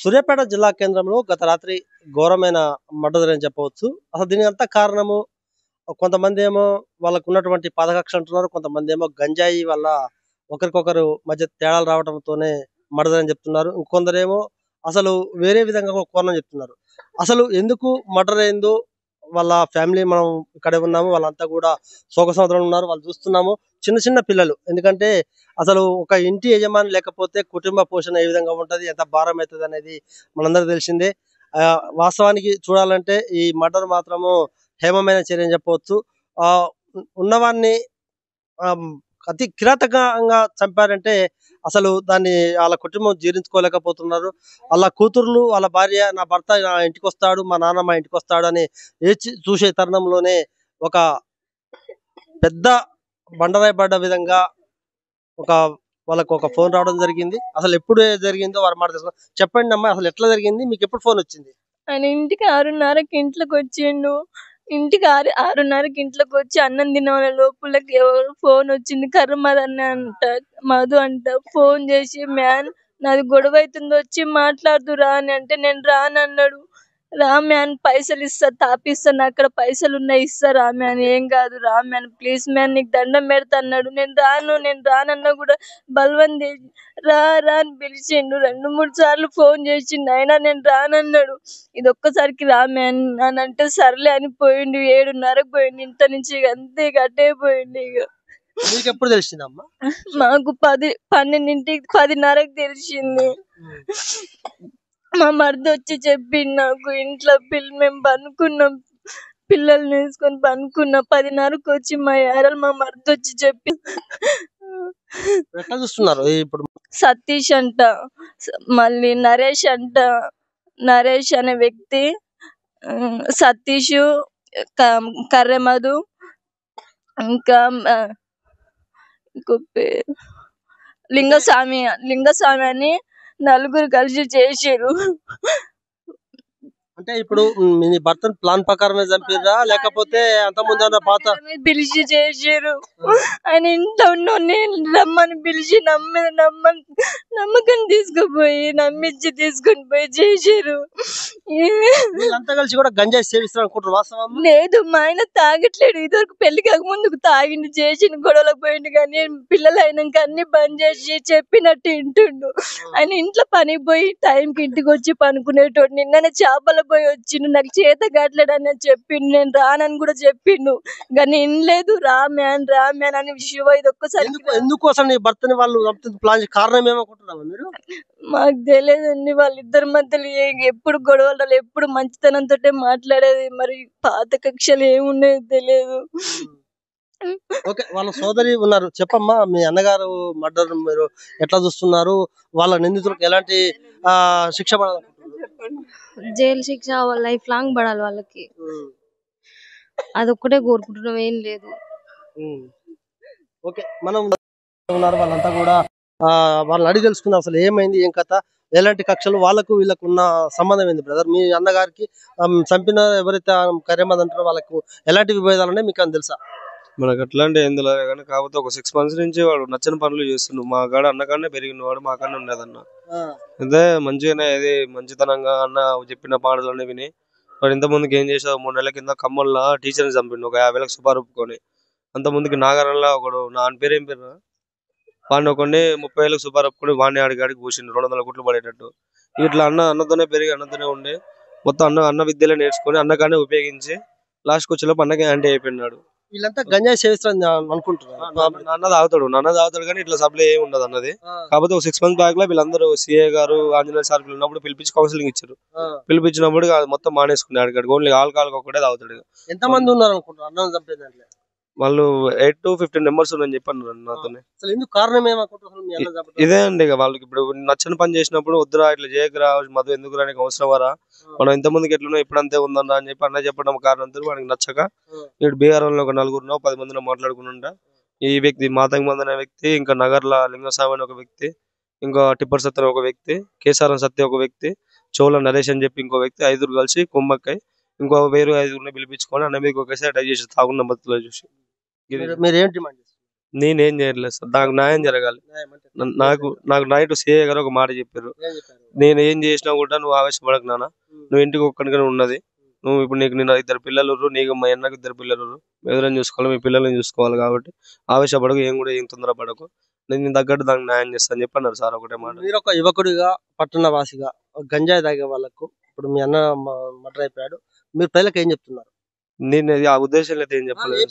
సూర్యాపేట జిల్లా కేంద్రంలో గత రాత్రి ఘోరమైన మర్డర్ అని చెప్పవచ్చు. అసలు దీనికి అంతా కారణము కొంతమంది ఏమో వాళ్ళకున్నటువంటి పాదకక్ష అంటున్నారు. కొంతమంది ఏమో గంజాయి వల్ల ఒకరికొకరు మధ్య తేడాలు రావడంతోనే మర్డర్ అని చెప్తున్నారు. ఇంకొందరేమో అసలు వేరే విధంగా ఒక కోణం చెప్తున్నారు. అసలు ఎందుకు మర్డర్ అయిందో వాళ్ళ ఫ్యామిలీ మనం ఇక్కడే ఉన్నాము. వాళ్ళంతా కూడా శోక సముద్రంలో ఉన్నారు. వాళ్ళు చూస్తున్నాము చిన్న చిన్న పిల్లలు. ఎందుకంటే అసలు ఒక ఇంటి యజమాని లేకపోతే కుటుంబ పోషణ ఏ విధంగా ఉంటది, ఎంత భారం అవుతుంది అనేది మనందరికీ తెలిసిందే. వాస్తవానికి చూడాలంటే ఈ మర్డర్ మాత్రము హేమమైన చర్య అని చెప్పవచ్చు. ఆ ఉన్నవాన్ని అతి కిరాతకంగా చంపారంటే అసలు దాన్ని వాళ్ళ కుటుంబం జీర్ణించుకోలేకపోతున్నారు. వాళ్ళ కూతుర్లు వాళ్ళ భార్య నా భర్త నా ఇంటికి వస్తాడు, మా నాన్న మా ఇంటికి వస్తాడు అని చూసే తరుణంలోనే ఒక పెద్ద బండరాయి పడ్డ విధంగా ఒక వాళ్ళకు ఒక ఫోన్ రావడం జరిగింది. అసలు ఎప్పుడు జరిగిందో వారు మాట తెలుసు. చెప్పండి అమ్మా, అసలు ఎట్లా జరిగింది, మీకు ఎప్పుడు ఫోన్ వచ్చింది? ఆయన ఇంటికి 6:30కి ఇంట్లోకి వచ్చిండు. ఇంటికి 6:30కి ఇంట్లోకి వచ్చి అన్నం తినే లోపలకి ఎవరు ఫోన్ వచ్చింది. కర్రమదన్న అంట, మధు అంట. ఫోన్ చేసి మ్యాన్ నాది గొడవ అవుతుంది వచ్చి మాట్లాడుదురా అని అంటే నేను రానన్నాడు. రా మ్యాన్ పైసలు ఇస్తా తాపిస్తాను, అక్కడ పైసలు ఉన్నాయి ఇస్తా రా మ్యాన్, ఏం కాదు రా మ్యాన్ ప్లీజ్ మ్యాన్ నీకు దండం పెడతా అన్నాడు. నేను రానన్నా కూడా బలవంత్ రా రా అని పిలిచిండు. 2-3 సార్లు ఫోన్ చేసిండు, అయినా నేను రానన్నాడు. ఇది ఒక్కసారికి రా మ్యాన్ అని అంటే సర్లే అని పోయిండు. 7:30కి పోయిండు ఇంత నుంచి. అంతే అట్టే పోయిండు. ఇక మీకు ఎప్పుడు తెలిసిందమ్మా? మాకు 10:30కి తెలిసింది. మా మరిది వచ్చి చెప్పిండు నాకు. ఇంట్లో మేము పనుకున్నాం, పిల్లల్ని వేసుకొని పనుకున్నా. 10:30కి వచ్చి మా యారలు మా మరిది వచ్చి చెప్పి ఎట్లా చూస్తున్నారు ఇప్పుడు? సతీష్ అంట, మళ్ళీ నరేష్ అంట. నరేష్ అనే వ్యక్తి, సతీష్, కర్రె మధు, ఇంకా ఇంకో పేరు లింగస్వామి అని నలుగురు కలిసి చేసిరు. అంటే ఇప్పుడు మీ భర్తను ప్లాన్ ప్రకారమే చంపిరా లేకపోతే అంత ముందు పాత పిలిచి చేసిరు? ఆయన ఇంట్లో ఉన్న రమ్మని పిలిచి నమ్మకం తీసుకుపోయి నమ్మించి తీసుకొని పోయి చేసిరు. అంతా కలిసి కూడా గంజాయి సేవిస్తారు అనుకుంటారు, వాస్తవం? లేదు, మా ఆయన తాగట్లేడు. ఇదివరకు పెళ్లి కాక ముందుకు తాగిండు, చేసిండు, గొడవలకు పోయిండు. కానీ పిల్లలు అయినాక అన్ని బంద్ చేసి చెప్పినట్టు వింటుండు. ఆయన ఇంట్లో పనికి పోయి టైంకి ఇంటికి వచ్చి పనుకునేటోడు. నిన్ననే చేపల పోయి వచ్చిండు, నాకు చేత కావట్లేడని చెప్పిండు. నేను రానని కూడా చెప్పిండు, కానీ వినలేదు. రా మ్యాన్ అని శివ ఇది ఒక్కసారి. ఎందుకు అసలు నీ భర్తని వాళ్ళు ప్లాన్ కారణం ఏమనుకుంటున్నావు మీరు? మాకు తెలియదండి. వాళ్ళిద్దరి మధ్యలో ఎప్పుడు గొడవలు, ఎప్పుడు మంచితనంతో మాట్లాడేది. మరి పాత కక్షలు ఏమున్నాయో తెలియదు. ఓకే, వాళ్ళ సోదరి ఉన్నారు, చెప్పమ్మా. మీ అన్నగారు మర్డర్ మీరు ఎట్లా చూస్తున్నారు? వాళ్ళ నిందితులకు ఎలాంటి శిక్ష పడాలి? జైలు శిక్ష లైఫ్ లాంగ్ పడాలి వాళ్ళకి. అదొక్కటే కోరుకుంటున్నాం, ఏం లేదు. ఓకే, మనం ఉన్నారు వాళ్ళంతా కూడా వాళ్ళని అడిగి తెలుసుకుందాం అసలు ఏమైంది, ఏం కథ, ఎలాంటి కక్షలు, వాళ్ళకు వీళ్ళకు ఉన్న సంబంధం ఏంది బ్రదర్? మీ అన్నగారికి చంపిన ఎవరైతే కర్యమద్ అంటారో వాళ్ళకు ఎలాంటి విభేదాలు ఉన్నాయి మీకు అని తెలుసా? మనకు అట్లాంటి ఏం తెలియదు కానీ కాకపోతే ఒక 6 months నుంచి వాడు నచ్చిన పనులు చేస్తుండు. మా కాడ అన్నకాడనే పెరిగిన వాడు, మా కాడనే ఉండేదన్న. అయితే మంచిగానే అది మంచితనంగా అన్న చెప్పిన పాటలన్నీ విని వాడు ఇంత ముందుకు ఏం చేసావు, 3 నెలల కింద ఖమ్మంలో టీచర్ని చంపిండు ఒక 50,00,000 సుపారొప్పుకొని. అంత ముందుకి నాగరంలో ఒకడు, నా పేరు ఏం పేరు, వాడిని ఒకడిని 30,000 సుపారొప్పుకొని వాడిని ఆడికి కూర్చుండు 200 కోట్లు పడేటట్టు. ఇట్లా అన్నతోనే పెరిగి అన్నతోనే ఉండి మొత్తం అన్న విద్యలో నేర్చుకొని అన్నగానే ఉపయోగించి లాస్ట్కి వచ్చేలోపు అన్నకే యాంటీ అయిపోయినాడు. వీళ్ళంతా గంజాయి సేవిస్తారని అనుకుంటున్నారు. నాన్న తాగుతాడు కానీ ఇట్లా సప్లై ఏమి ఉండదు అన్నది. కాకపోతే ఒక 6 months బ్యాక్ లో వీళ్ళందరూ సిఏ గారు ఆంజనేయ సార్కులు ఉన్నప్పుడు పిలిపించి కౌన్సిలింగ్ ఇచ్చారు. పిలిపించినప్పుడు మొత్తం మానేసుకున్నాడు. ఓన్లీ ఆల్కహాల్ ఒకటే తాగుతాడు. ఎంత మంది ఉన్నారు అనుకుంటున్నారు అన్నం చంపేదాంట్లో? వాళ్ళు 8 to 15 members అని చెప్పాను నాతో. ఇదే అండి, వాళ్ళకి ఇప్పుడు నచ్చని పని చేసినప్పుడు వద్దురా ఇట్లా చేయకరా మధు ఎందుకు రానికి అవసరం వారా, మనం ఇంత ముందుకి ఎట్లున్నా ఇప్పుడు అంతే ఉందన్నా అని చెప్పి అన్న చెప్పడం కారణంతో వాడికి నచ్చక ఇక్కడ బీహారంలో ఒక 4 10 మందిలో మాట్లాడుకుంటా ఈ వ్యక్తి మాతంగ్ మంది అనే వ్యక్తి, ఇంకా నగర్ల లింగస్వామి అని ఒక వ్యక్తి, ఇంకా టిప్పర్ సత్య ఒక వ్యక్తి, కేసారం సత్య ఒక వ్యక్తి, చోళ నరేష్ అని చెప్పి ఇంకో వ్యక్తి, 5 కలిసి కుమ్మక్కై ఇంకో 5 పిలిపించుకొని అన్న మీకు ఒకేసారి అటాక్ చేసి తాగున్న బతులో చూసి. మీరు ఏం డిమాండ్ చేస్తారు? నేనేం చేయట్లేదు సార్, నాకు న్యాయం జరగాలి. నాకు నైట్ సిఐ గారు ఒక మాట చెప్పారు, నేను ఏం చేసినా కూడా నువ్వు ఆవేశపడకు నాన్న, నువ్వు ఇంటికి ఒక్కడిగానే ఉన్నది, నువ్వు ఇప్పుడు నిన్న 2 పిల్లలు, నీకు మా అన్నకు 2 పిల్లలు, ఎదురని చూసుకోవాలి, మీ పిల్లల్ని చూసుకోవాలి, కాబట్టి ఆవేశపడకు, ఏం తొందరపడకు, నేను తగ్గట్టు దానికి న్యాయం చేస్తా అని చెప్పి అన్నారు సార్ ఒకటే మాట. మీరు ఒక యువకుడిగా, పట్టణ వాసిగా, గంజాయి తాగే వాళ్ళకు, ఇప్పుడు మీ అన్న మర్డర్ అయిపోయాడు, మీరు ప్రజలకు ఏం చెప్తున్నారు? నేను ఆ ఉద్దేశం అయితే ఏం చెప్పలేదు.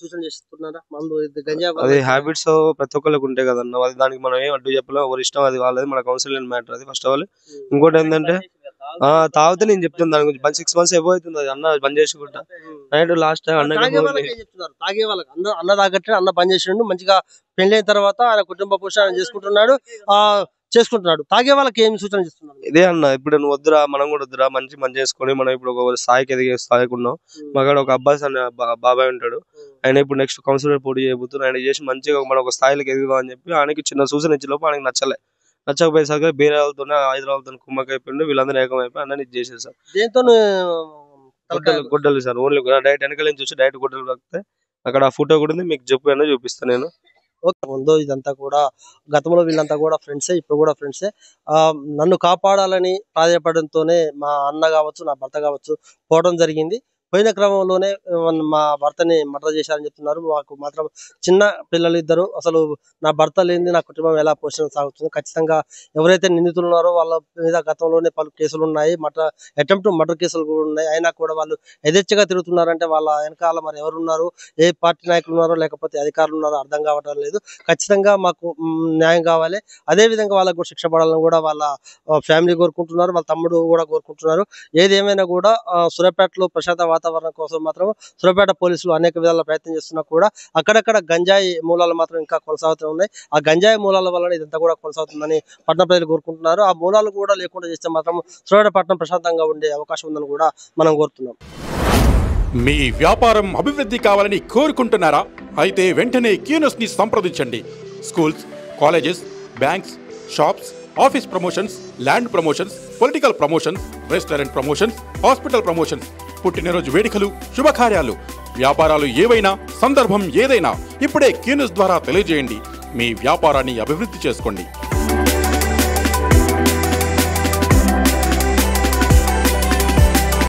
సూచన చేస్తున్నారా? మందు గంజాయి అది హ్యాబిట్స్ ప్రతి ఒక్కరికి ఉంటాయి కదన్న, అది దానికి మనం ఏం అడ్డు చెప్పలేం, ఎవరి ఇష్టం అది వాళ్ళది, మన కౌన్సిలింగ్ మ్యాటర్ అది ఫస్ట్ ఆఫ్ ఆల్. ఇంకోటి ఏంటంటే తాగితే నేను చెప్తాను దాని గురించి, 6 months ఎబో అవుతుంది అది అన్న బంద్ చేసుకుంటా. నైట్ లాస్ట్ తాగే వాళ్ళకి అన్న తాగట్టే, అన్న పని చేసిండు మంచిగా, పెళ్ళైన తర్వాత ఆయన కుటుంబ పోషణ చేసుకుంటున్నాడు, తాగే వాళ్ళకి ఏం సూచన చేస్తున్నారు? ఇదే అన్న, ఇప్పుడు నువ్వు వద్దురా, మనం కూడా వద్దురా, మంచి చేసుకొని మనం ఇప్పుడు ఒక స్థాయికి ఎదిగే స్థాయికి ఉన్నాం. మాకాడ ఒక అబ్బాస్ అనే బాబాయ్ ఉంటాడు, ఆయన ఇప్పుడు నెక్స్ట్ కౌన్సిలర్ పోటీ చేయబోతున్నాడు, ఆయన చేసి మంచిగా మనం ఒక స్థాయికి ఎదుగుదాం అని చెప్పి ఆయనకి చిన్న సూచన ఇచ్చే లోపు ఆయనకి నచ్చకపోయేసరికి వేరే వాళ్ళతోనే హైదరాబాద్తో కుమ్మకైపోయిండు, వీళ్ళందరూ ఏకమైపోయి అన్న ఇది చేసేది సార్. దేంతో గుడ్డలు సార్, ఓన్లీ డైరెక్ట్ వెనకాల నుంచి వచ్చి డైరెక్ట్ గుడ్డలు పడితే అక్కడ ఫోటో కూడా ఉంది, మీకు చూపిస్తాను నేను. ముందు ఇదంతా కూడా గతంలో వీళ్ళంతా కూడా ఫ్రెండ్సే, ఇప్పుడు కూడా ఫ్రెండ్సే. నన్ను కాపాడాలని ప్రాధాయపడంతోనే మా అన్న కావచ్చు, నా భర్త కావచ్చు పోవడం జరిగింది. పోయిన క్రమంలోనే మా భర్తని మర్డర్ చేశారని చెప్తున్నారు. మాకు మాత్రం చిన్న పిల్లలు 2. అసలు నా భర్త లేనిది నా కుటుంబం ఎలా పోషణ సాగుతుంది? ఖచ్చితంగా ఎవరైతే నిందితులు ఉన్నారో వాళ్ళ మీద గతంలోనే పలు కేసులు ఉన్నాయి, అటెంప్ట్ మర్డర్ కేసులు కూడా ఉన్నాయి. అయినా కూడా వాళ్ళు యథేచ్ఛగా తిరుగుతున్నారంటే వాళ్ళ వెనకాల మరి ఎవరున్నారు, ఏ పార్టీ నాయకులు ఉన్నారో లేకపోతే అధికారులు ఉన్నారో అర్థం కావటం లేదు. ఖచ్చితంగా మాకు న్యాయం కావాలి, అదేవిధంగా వాళ్ళకు కూడా శిక్ష పడాలని కూడా వాళ్ళ ఫ్యామిలీ కోరుకుంటున్నారు, వాళ్ళ తమ్ముడు కూడా కోరుకుంటున్నారు. ఏదేమైనా కూడా సూర్యాపేటలో ప్రశాంత వాతావరణం కోసం మాత్రం సూర్యాపేట పోలీసులు అనేక విధాల ప్రయత్నం చేస్తున్నా కూడా అక్కడక్కడ గంజాయి మూలాలు మాత్రం ఇంకా కొనసాగుతూ ఉన్నాయి. ఆ గంజాయి మూలాల వల్ల ఇదంతా కూడా కొనసాగుతుందని పట్టణ ప్రజలు కోరుకుంటున్నారు. ఆ మూలాలు కూడా లేకుండా చేస్తే మాత్రం సూర్యాపేట పట్టణం ప్రశాంతంగా ఉండే అవకాశం ఉందని కూడా మనం కోరుతున్నాం. మీ వ్యాపారం అభివృద్ధి కావాలని కోరుకుంటున్నారా? అయితే వెంటనే కీనోస్ ని సంప్రదించండి. Schools, colleges, banks, shops, office promotions, land promotions, political promotions, restaurant promotions, hospital promotions, పుట్టినరోజు వేడుకలు, శుభకార్యాలు, వ్యాపారాలు ఏవైనా, సందర్భం ఏదైనా ఇప్పుడే కీనోస్ ద్వారా తెలియజేయండి. మీ వ్యాపారాన్ని అభివృద్ధి చేసుకోండి.